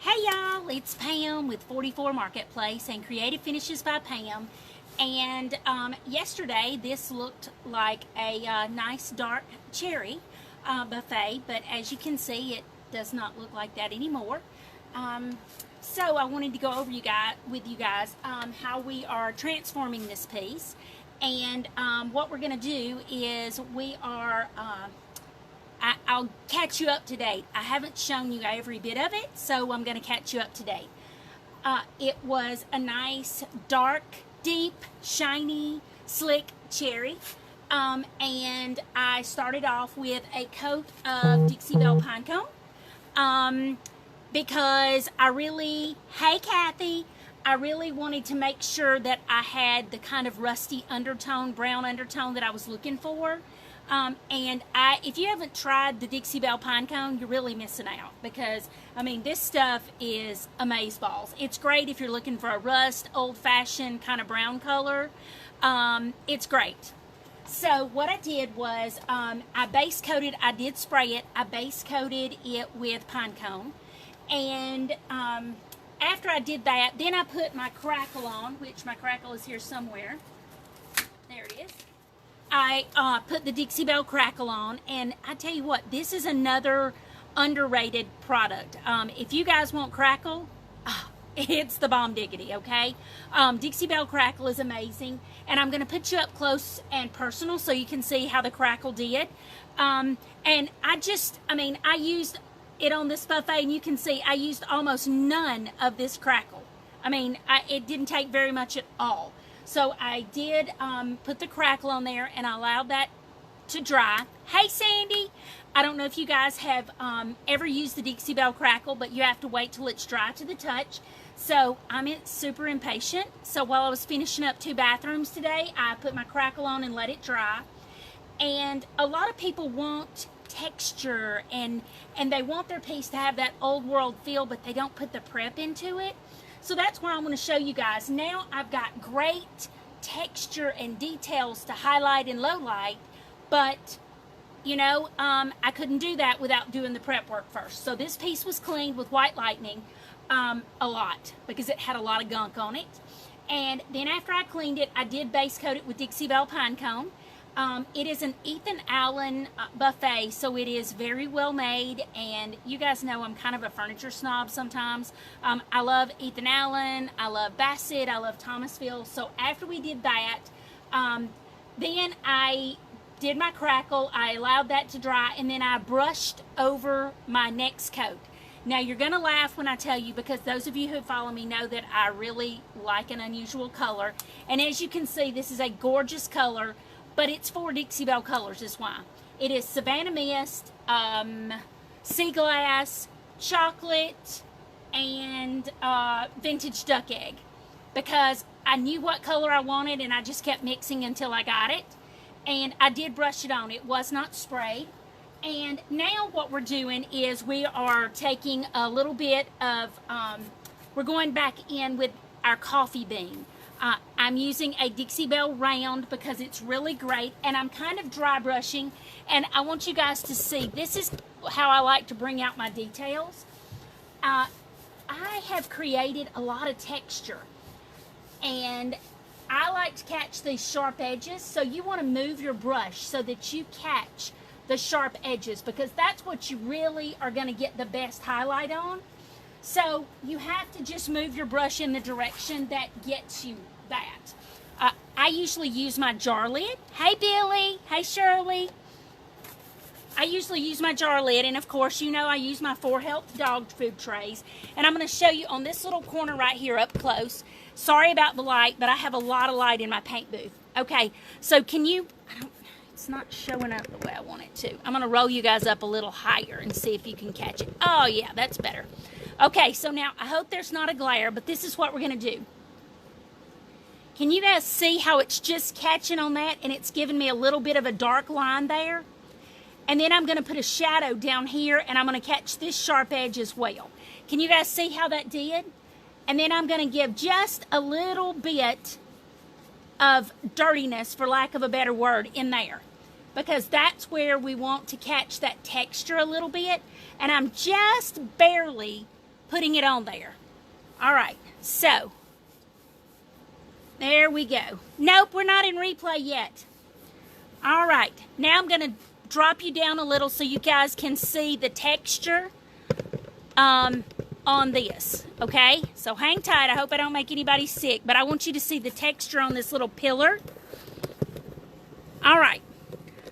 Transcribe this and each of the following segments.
Hey y'all, it's Pam with 44 Marketplace and Creative Finishes by Pam. And yesterday this looked like a nice dark cherry buffet, but as you can see it does not look like that anymore. So I wanted to go over with you guys how we are transforming this piece. And what we're going to do is we are I'll catch you up to date. I haven't shown you every bit of it, so I'm going to catch you up to date. It was a nice, dark, deep, shiny, slick cherry. And I started off with a coat of Dixie Belle Paint because hey Kathy, I really wanted to make sure that I had the kind of rusty undertone, brown undertone that I was looking for. If you haven't tried the Dixie Belle Pinecone, you're really missing out because, I mean, this stuff is amazeballs. It's great if you're looking for a rust, old-fashioned kind of brown color. It's great. So what I did was I did spray it. I base coated it with Pinecone. And after I did that, then I put my Crackle on, which my Crackle is here somewhere. There it is. I put the Dixie Belle Crackle on, and I tell you what, this is another underrated product. If you guys want Crackle, it's the bomb diggity, okay? Dixie Belle Crackle is amazing, and I'm going to put you up close and personal so you can see how the Crackle did. And I used it on this buffet, and you can see I used almost none of this Crackle. I mean, it didn't take very much at all. So I did put the Crackle on there, and I allowed that to dry. Hey, Sandy! I don't know if you guys have ever used the Dixie Belle Crackle, but you have to wait till it's dry to the touch. So I'm super impatient. So while I was finishing up 2 bathrooms today, I put my Crackle on and let it dry. And a lot of people want texture, and they want their piece to have that old world feel, but they don't put the prep into it. So that's why I'm going to show you guys. Now I've got great texture and details to highlight and low light, but you know, I couldn't do that without doing the prep work first. So this piece was cleaned with White Lightning a lot because it had a lot of gunk on it. And then after I cleaned it, I did base coat it with Dixie Belle Pinecone. It is an Ethan Allen buffet, so it is very well made, and you guys know I'm kind of a furniture snob sometimes. I love Ethan Allen, I love Bassett, I love Thomasville. So after we did that, then I did my Crackle, I allowed that to dry, and then I brushed over my next coat. Now you're going to laugh when I tell you, because those of you who follow me know that I really like an unusual color, and as you can see, this is a gorgeous color. But it's for Dixie Belle colors is why. It is Savannah Mist, Sea Glass, Chocolate, and Vintage Duck Egg. Because I knew what color I wanted, and I just kept mixing until I got it. And I did brush it on. It was not sprayed. And now what we're doing is we are taking a little bit of, we're going back in with our coffee bean. I'm using a Dixie Belle round because it's really great, and I'm kind of dry brushing, and I want you guys to see, this is how I like to bring out my details. I have created a lot of texture, and I like to catch these sharp edges, so you want to move your brush so that you catch the sharp edges, because that's what you really are going to get the best highlight on. So you have to just move your brush in the direction that gets you that. I usually use my jar lid. Hey Billy, hey Shirley. I usually use my jar lid, and of course you know I use my 4Health dog food trays. And I'm going to show you on this little corner right here up close. Sorry about the light, but I have a lot of light in my paint booth. Okay, so it's not showing up the way I want it to. I'm going to roll you guys up a little higher and see if you can catch it. Oh yeah, that's better. Okay, so now I hope there's not a glare, but this is what we're going to do. Can you guys see how it's just catching on that, and it's giving me a little bit of a dark line there? And then I'm going to put a shadow down here, and I'm going to catch this sharp edge as well. Can you guys see how that did? And then I'm going to give just a little bit of dirtiness, for lack of a better word, in there. Because that's where we want to catch that texture a little bit. And I'm just barely putting it on there. All right, so there we go. Nope, we're not in replay yet. All right, now I'm going to drop you down a little so you guys can see the texture on this, okay? So hang tight. I hope I don't make anybody sick, but I want you to see the texture on this little pillar. All right,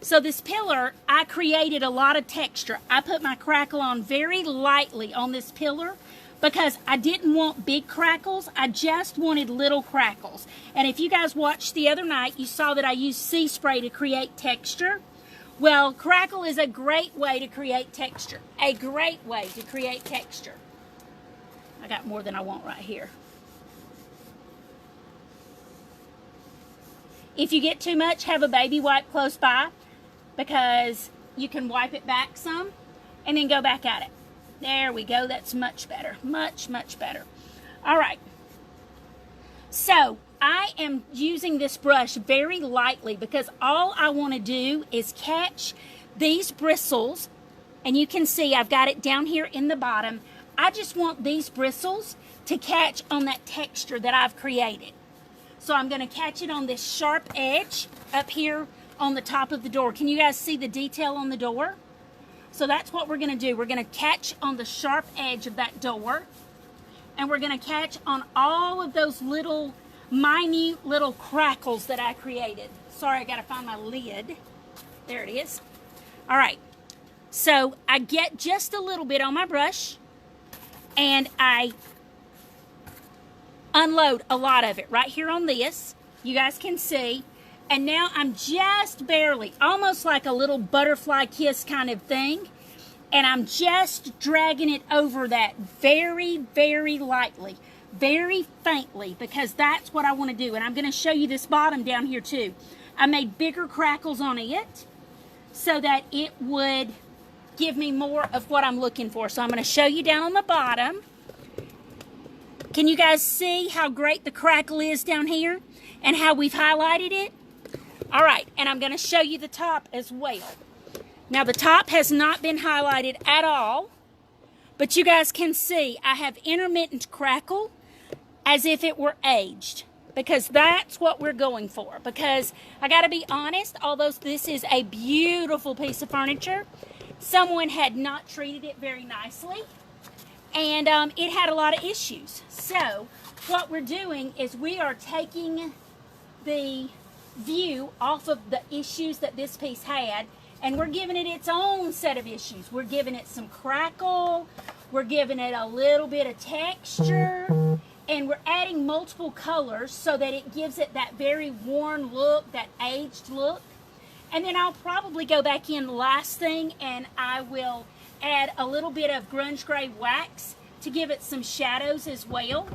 so this pillar, I created a lot of texture. I put my crackle on very lightly on this pillar because I didn't want big crackles. I just wanted little crackles. And if you guys watched the other night, you saw that I used sea spray to create texture. Well, crackle is a great way to create texture. A great way to create texture. I got more than I want right here. If you get too much, have a baby wipe close by because you can wipe it back some and then go back at it. There we go. That's much better. Much, much better. All right. So I am using this brush very lightly because all I want to do is catch these bristles. And you can see I've got it down here in the bottom. I just want these bristles to catch on that texture that I've created. So I'm going to catch it on this sharp edge up here on the top of the door. Can you guys see the detail on the door? So that's what we're going to do. We're going to catch on the sharp edge of that door. And we're going to catch on all of those little, minute little crackles that I created. Sorry, I got to find my lid. There it is. All right. So I get just a little bit on my brush. And I unload a lot of it right here on this. You guys can see. And now I'm just barely, almost like a little butterfly kiss kind of thing. And I'm just dragging it over that very, very lightly, very faintly, because that's what I want to do. And I'm going to show you this bottom down here too. I made bigger crackles on it so that it would give me more of what I'm looking for. So I'm going to show you down on the bottom. Can you guys see how great the crackle is down here and how we've highlighted it? All right, and I'm going to show you the top as well. Now, the top has not been highlighted at all, but you guys can see I have intermittent crackle as if it were aged, because that's what we're going for. Because I got to be honest, although this is a beautiful piece of furniture, someone had not treated it very nicely, and it had a lot of issues. So what we're doing is we are taking the view off of the issues that this piece had, and we're giving it its own set of issues. We're giving it some crackle, we're giving it a little bit of texture, and we're adding multiple colors so that it gives it that very worn look, that aged look. And then I'll probably go back in last thing and I will add a little bit of Grunge Gray Wax to give it some shadows as well.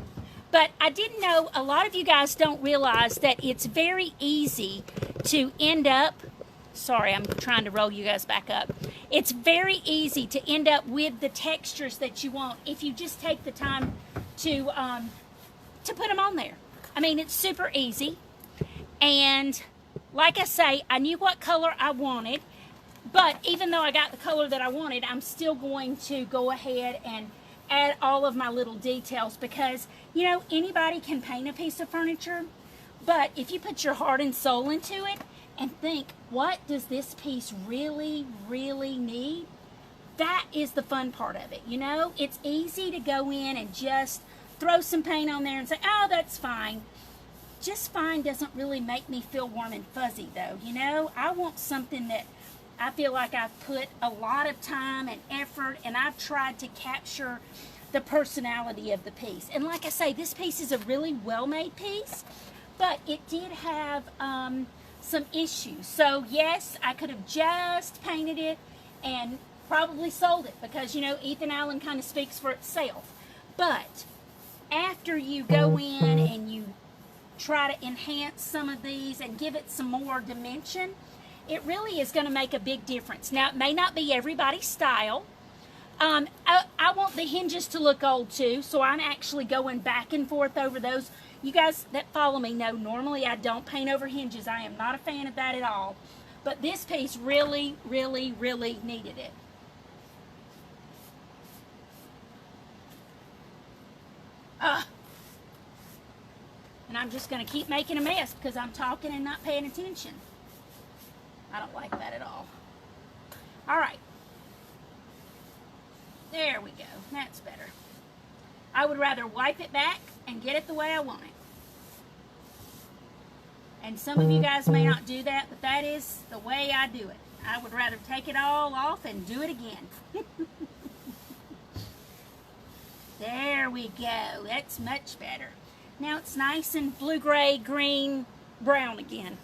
But I didn't know, a lot of you guys don't realize that it's very easy to end up, sorry, I'm trying to roll you guys back up. It's very easy to end up with the textures that you want if you just take the time to put them on there. I mean, it's super easy. And like I say, I knew what color I wanted, but even though I got the color that I wanted, I'm still going to go ahead and add all of my little details because, you know, anybody can paint a piece of furniture, but if you put your heart and soul into it and think, what does this piece really, really need? That is the fun part of it, you know? It's easy to go in and just throw some paint on there and say, oh, that's fine. Just fine doesn't really make me feel warm and fuzzy, though, you know? I want something that I feel like I've put a lot of time and effort, and I've tried to capture the personality of the piece. And like I say, this piece is a really well-made piece, but it did have some issues. So yes, I could have just painted it and probably sold it because, you know, Ethan Allen kind of speaks for itself. But after you go in and you try to enhance some of these and give it some more dimension, it really is going to make a big difference. Now, it may not be everybody's style. I want the hinges to look old too, so I'm actually going back and forth over those. You guys that follow me know normally I don't paint over hinges. I am not a fan of that at all. But this piece really, really, really needed it. Ugh. And I'm just going to keep making a mess because I'm talking and not paying attention. I don't like that at all. All right. There we go. That's better. I would rather wipe it back and get it the way I want it. And some of you guys may not do that, but that is the way I do it. I would rather take it all off and do it again. There we go. That's much better. Now it's nice and blue, gray, green, brown again.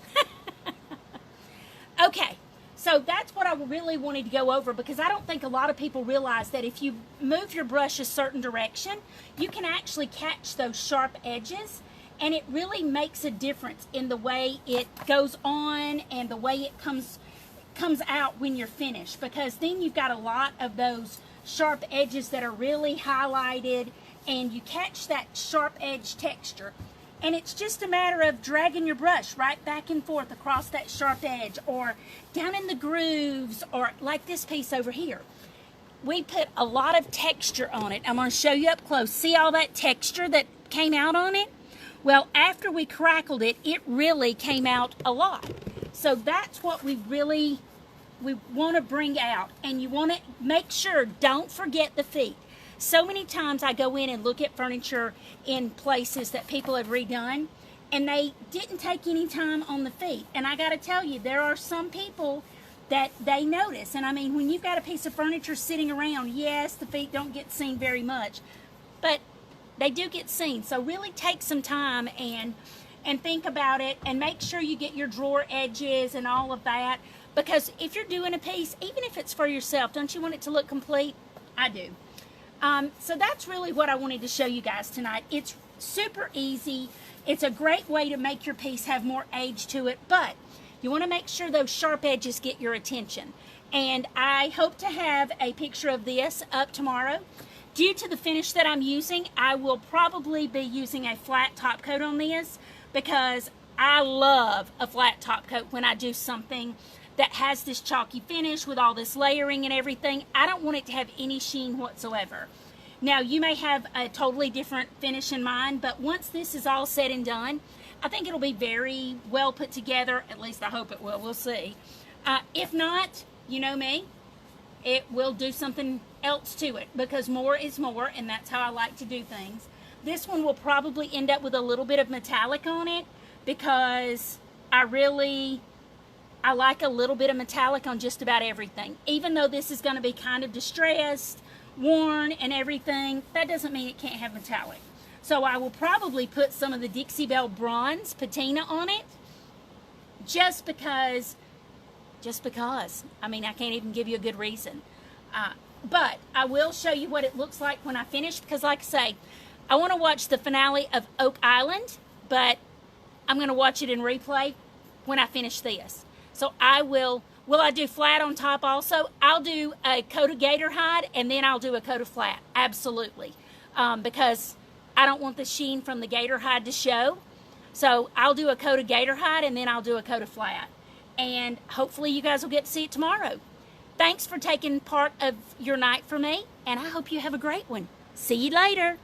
Okay, so that's what I really wanted to go over, because I don't think a lot of people realize that if you move your brush a certain direction, you can actually catch those sharp edges, and it really makes a difference in the way it goes on and the way it comes out when you're finished, because then you've got a lot of those sharp edges that are really highlighted, and you catch that sharp edge texture. And it's just a matter of dragging your brush right back and forth across that sharp edge, or down in the grooves, or like this piece over here. We put a lot of texture on it. I'm going to show you up close. See all that texture that came out on it? Well, after we crackled it, it really came out a lot. So that's what we want to bring out. And you want to make sure, don't forget the feet. So many times I go in and look at furniture in places that people have redone, and they didn't take any time on the feet. And I got to tell you, there are some people that they notice. And I mean, when you've got a piece of furniture sitting around, yes, the feet don't get seen very much, but they do get seen. So really take some time and think about it, and make sure you get your drawer edges and all of that. Because if you're doing a piece, even if it's for yourself, don't you want it to look complete? I do. So that's really what I wanted to show you guys tonight. It's super easy. It's a great way to make your piece have more age to it, but you want to make sure those sharp edges get your attention. And I hope to have a picture of this up tomorrow. Due to the finish that I'm using, I will probably be using a flat top coat on this, because I love a flat top coat when I do something that has this chalky finish with all this layering and everything. I don't want it to have any sheen whatsoever. Now, you may have a totally different finish in mind, but once this is all said and done, I think it'll be very well put together. At least I hope it will. We'll see. If not, you know me, it will do something else to it, because more is more, and that's how I like to do things. This one will probably end up with a little bit of metallic on it, because I like a little bit of metallic on just about everything. Even though this is going to be kind of distressed, worn, and everything, that doesn't mean it can't have metallic. So I will probably put some of the Dixie Belle Bronze Patina on it, just because. I mean, I can't even give you a good reason. But I will show you what it looks like when I finish, because like I say, I want to watch the finale of Oak Island, but I'm going to watch it in replay when I finish this. So I will I do flat on top also? I'll do a coat of Gator hide, and then I'll do a coat of flat. Absolutely. Because I don't want the sheen from the Gator hide to show. So I'll do a coat of Gator hide, and then I'll do a coat of flat. And hopefully you guys will get to see it tomorrow. Thanks for taking part of your night for me, and I hope you have a great one. See you later.